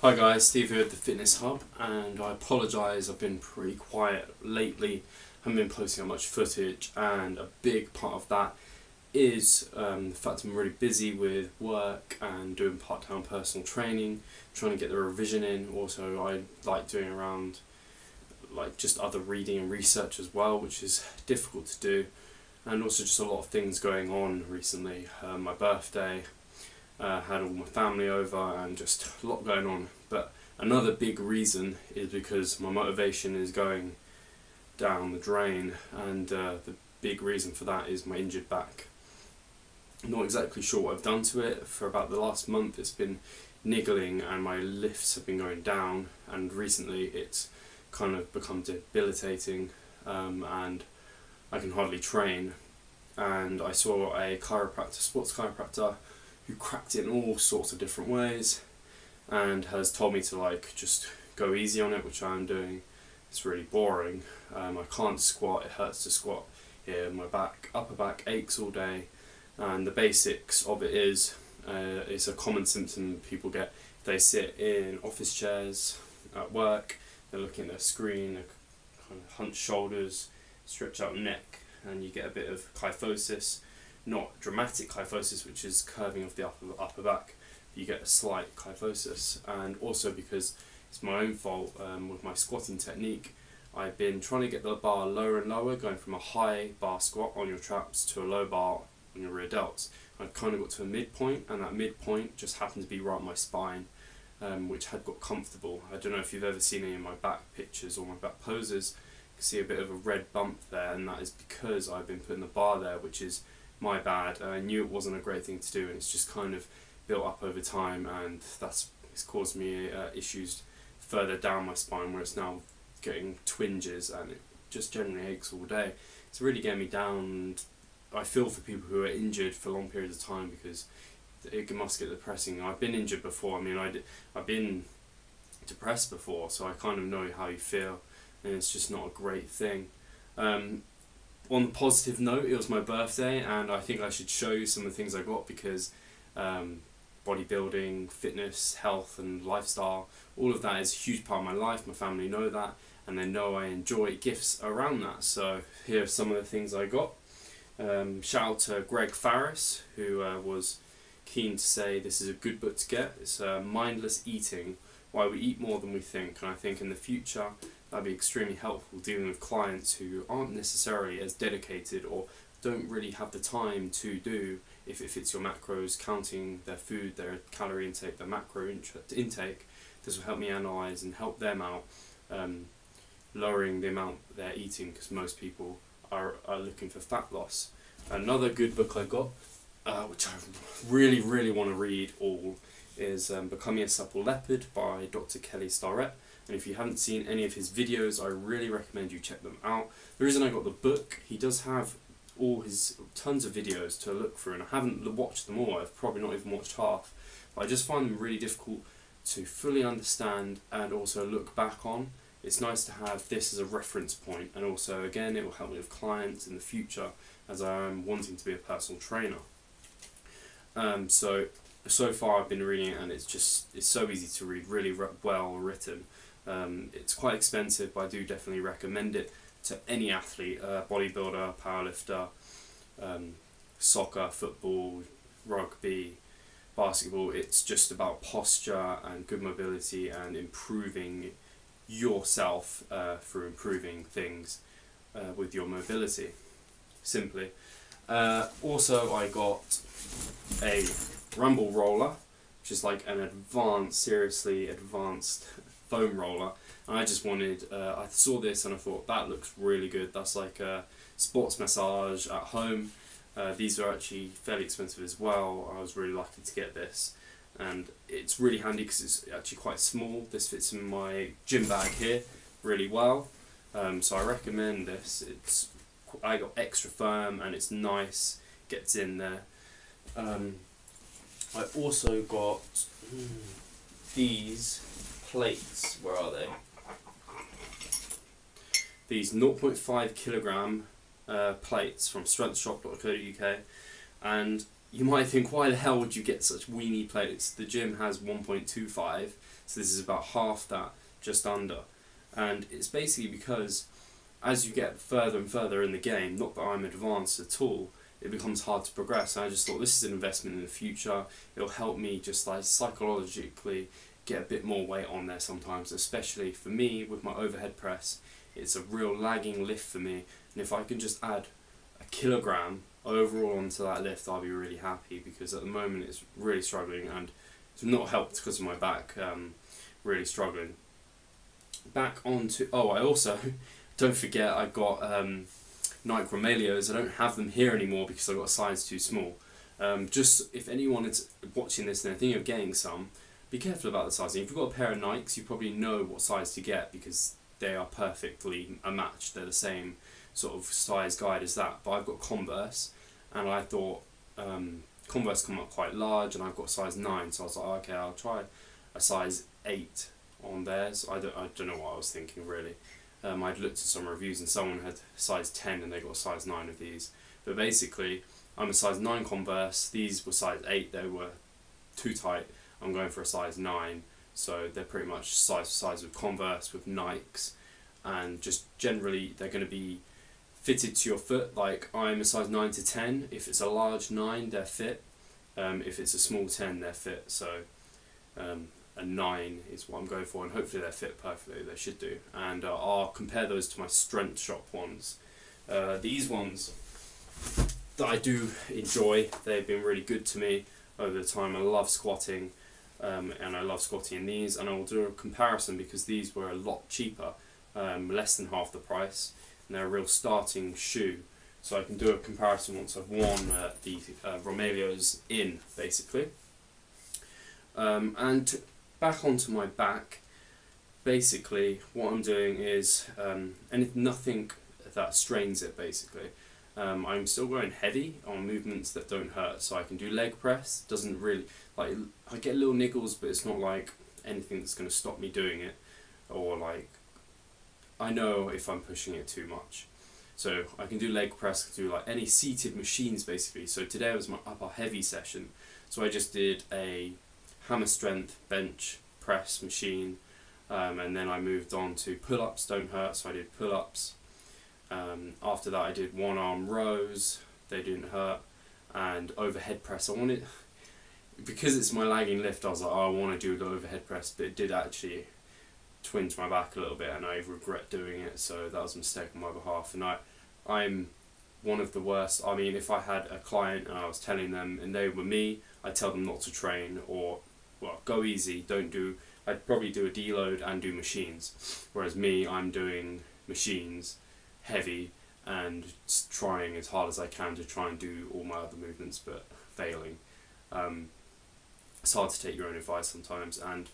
Hi guys, Steve here at the Fitness Hub, and I apologise, I've been pretty quiet lately, haven't been posting out much footage, and a big part of that is the fact I'm really busy with work and doing part-time personal training, trying to get the revision in. Also I like doing around just other reading and research as well, which is difficult to do, and also just a lot of things going on recently. My birthday, had all my family over and just a lot going on. But another big reason is because my motivation is going down the drain, and the big reason for that is my injured back. I'm not exactly sure what I've done to it. For about the last month it's been niggling and my lifts have been going down, and recently it's kind of become debilitating, and I can hardly train. And I saw a chiropractor, sports chiropractor, who cracked it in all sorts of different ways and has told me to just go easy on it, which I'm doing. It's really boring. I can't squat, it hurts to squat here, my back, upper back aches all day, and the basics of it is it's a common symptom people get if they sit in office chairs at work. They're looking at their screen, they kind of hunch shoulders, stretch out neck, and you get a bit of kyphosis. Not dramatic kyphosis, which is curving of the upper back, but you get a slight kyphosis. And also because it's my own fault with my squatting technique, I've been trying to get the bar lower and lower, going from a high bar squat on your traps to a low bar on your rear delts. I've kind of got to a midpoint, and that midpoint just happened to be right on my spine, which had got comfortable. I don't know if you've ever seen any of my back pictures or my back poses. You can see a bit of a red bump there, and that is because I've been putting the bar there, which is my bad. I knew it wasn't a great thing to do, and it's just kind of built up over time, and it's caused me issues further down my spine, where it's now getting twinges and it just generally aches all day. It's really getting me down, and I feel for people who are injured for long periods of time, because it must get depressing. I've been injured before. I mean, I've been depressed before, so I kind of know how you feel, and it's just not a great thing. On the positive note, it was my birthday, and I think I should show you some of the things I got, because bodybuilding, fitness, health and lifestyle, all of that is a huge part of my life. My family know that, and they know I enjoy gifts around that. So here are some of the things I got. Shout out to Greg Farris, who was keen to say this is a good book to get. It's Mindless Eating, Why We Eat More Than We Think, and I think in the future that'd be extremely helpful dealing with clients who aren't necessarily as dedicated or don't really have the time to do, if it fits your macros, counting their food, their calorie intake, their macro intake. This will help me analyse and help them out, lowering the amount they're eating, because most people are looking for fat loss. Another good book I got, which I really want to read all, is Becoming a Supple Leopard by Dr. Kelly Starrett. And if you haven't seen any of his videos, I really recommend you check them out. The reason I got the book, he does have all his tons of videos to look through, and I haven't watched them all. I've probably not even watched half, but I just find them really difficult to fully understand and also look back on. It's nice to have this as a reference point, and also again it will help me with clients in the future, as I am wanting to be a personal trainer. So far I've been reading it, and it's so easy to read, really well written. It's quite expensive, but I do definitely recommend it to any athlete, bodybuilder, powerlifter, soccer, football, rugby, basketball. It's just about posture and good mobility and improving yourself through improving things with your mobility, simply. Also I got a rumble roller, which is like an seriously advanced foam roller, and I just wanted, I saw this and I thought that looks really good. That's like a sports massage at home. These are actually fairly expensive as well. I was really lucky to get this, and it's really handy because it's actually quite small. This fits in my gym bag here really well, so I recommend this. I got extra firm and it's nice, gets in there. I also got these plates. Where are they? These 0.5 kilogram plates from strengthshop.co.uk, and you might think, why the hell would you get such weenie plates? The gym has 1.25, So this is about half that, just under. And it's basically because as you get further and further in the game, not that I'm advanced at all, it becomes hard to progress. And I just thought this is an investment in the future. It'll help me just like psychologically get a bit more weight on there sometimes, especially for me with my overhead press. It's a real lagging lift for me, and if I can just add a kilogram overall onto that lift, I'll be really happy, because at the moment it's really struggling, and it's not helped because of my back really struggling. Back onto, oh, I also, don't forget, I got Nike Romaleos. I don't have them here anymore because I got a size too small. Just if anyone is watching this and they're thinking of getting some, be careful about the sizing. If you've got a pair of Nikes, you probably know what size to get because they are perfectly a match. They're the same sort of size guide as that. But I've got Converse, and I thought Converse come up quite large, and I've got size 9, so I was like, okay, I'll try a size 8 on theirs. I don't know what I was thinking really. I'd looked at some reviews and someone had size 10 and they got size 9 of these. But basically, I'm a size 9 Converse, these were size 8, they were too tight. I'm going for a size 9, so they're pretty much size for size with Converse, with Nikes, and just generally they're going to be fitted to your foot. Like I'm a size 9 to 10, if it's a large 9 they're fit, if it's a small 10 they're fit, so a 9 is what I'm going for, and hopefully they're fit perfectly, they should do. And I'll compare those to my Strength Shop ones. These ones that I do enjoy, they've been really good to me over the time. I love squatting, and I love squatting in these, and I'll do a comparison because these were a lot cheaper, less than half the price, and they're a real starting shoe. So I can do a comparison once I've worn the Romaleos in, basically. And back onto my back, basically what I'm doing is nothing that strains it, basically. I'm still going heavy on movements that don't hurt, so I can do leg press. Doesn't really, like, I get little niggles, but it's not like anything that's going to stop me doing it, or like I know if I'm pushing it too much. So I can do leg press, I can do like any seated machines basically. So today was my upper heavy session, so I just did a hammer strength bench press machine, and then I moved on to pull-ups don't hurt, so I did pull-ups. After that I did one arm rows, they didn't hurt, and overhead press. I wanted, because it's my lagging lift, I was like, oh, I want to do the overhead press, but it did actually twinge my back a little bit and I regret doing it, so that was a mistake on my behalf. And I'm one of the worst. I mean, if I had a client and I was telling them and they were me, I'd tell them not to train, or well, go easy, don't do, I'd probably do a deload and do machines, whereas me, I'm doing machines, heavy, and trying as hard as I can to try and do all my other movements, but failing. It's hard to take your own advice sometimes, and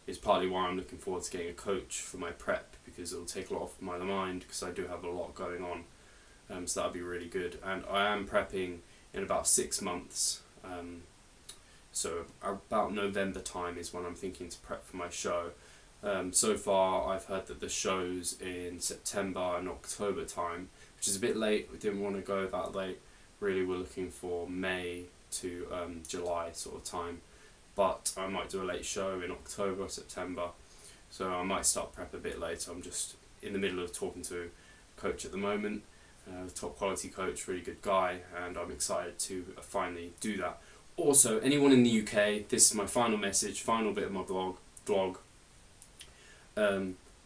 it's partly why I'm looking forward to getting a coach for my prep, because it'll take a lot off my mind, because I do have a lot going on, so that'll be really good. And I am prepping in about 6 months, so about November time is when I'm thinking to prep for my show. So far I've heard that the show's in September and October time, which is a bit late. We didn't want to go that late, really. We're looking for May to July sort of time, but I might do a late show in October or September, so I might start prep a bit later. I'm just in the middle of talking to a coach at the moment, top quality coach, really good guy, and I'm excited to finally do that. Also, anyone in the UK, this is my final message, final bit of my vlog.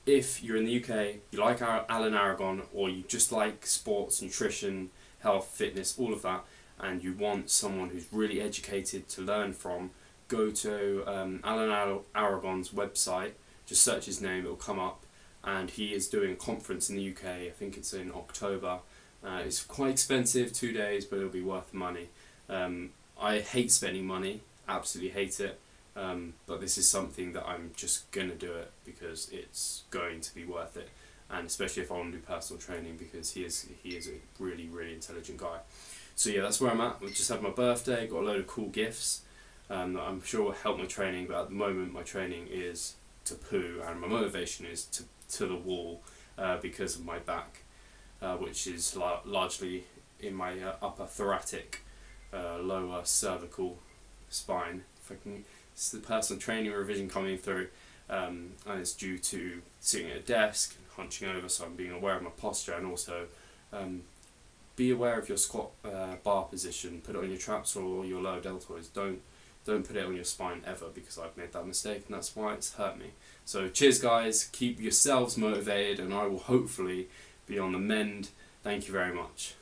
If you're in the UK, you like Alan Aragon, or you just like sports, nutrition, health, fitness, all of that, and you want someone who's really educated to learn from, go to Alan Aragon's website, just search his name, it'll come up, and he is doing a conference in the UK, I think it's in October. It's quite expensive, 2 days, but it'll be worth the money. I hate spending money, absolutely hate it, but this is something that I'm just going to do it because it's going to be worth it, and especially if I want to do personal training, because he is a really, really intelligent guy. So yeah, that's where I'm at. We just had my birthday, got a load of cool gifts that I'm sure will help my training, but at the moment my training is to poo, and my motivation is to the wall because of my back, which is largely in my upper thoracic, lower cervical spine. If I can, it's the personal training revision coming through. and it's due to sitting at a desk and hunching over, so I'm being aware of my posture, and also be aware of your squat bar position. Put it on your traps or your lower deltoids. Don't put it on your spine ever, because I've made that mistake and that's why it's hurt me. So cheers guys, keep yourselves motivated, and I will hopefully be on the mend. Thank you very much.